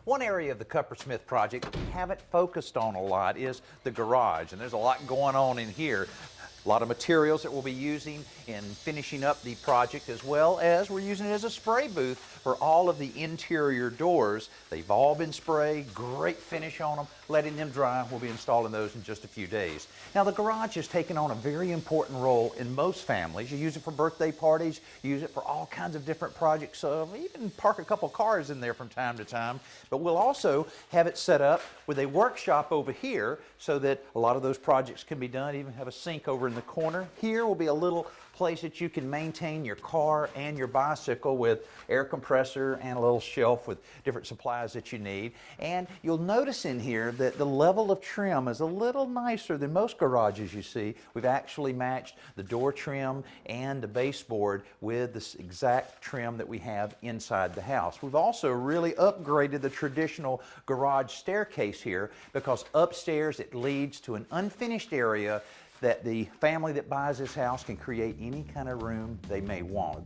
One area of the Kuppersmith project we haven't focused on a lot is the garage, and there's a lot going on in here. A lot of materials that we'll be using in finishing up the project, as well as we're using it as a spray booth for all of the interior doors. They've all been sprayed, great finish on them, letting them dry. We'll be installing those in just a few days. Now the garage has taken on a very important role in most families. You use it for birthday parties, you use it for all kinds of different projects, even park a couple cars in there from time to time. But we'll also have it set up with a workshop over here so that a lot of those projects can be done, even have a sink over in the corner. Here will be a little place that you can maintain your car and your bicycle with air compressor and a little shelf with different supplies that you need. And you'll notice in here that the level of trim is a little nicer than most garages you see. We've actually matched the door trim and the baseboard with this exact trim that we have inside the house. We've also really upgraded the traditional garage staircase here because upstairs it leads to an unfinished area that the family that buys this house can create any kind of room they may want.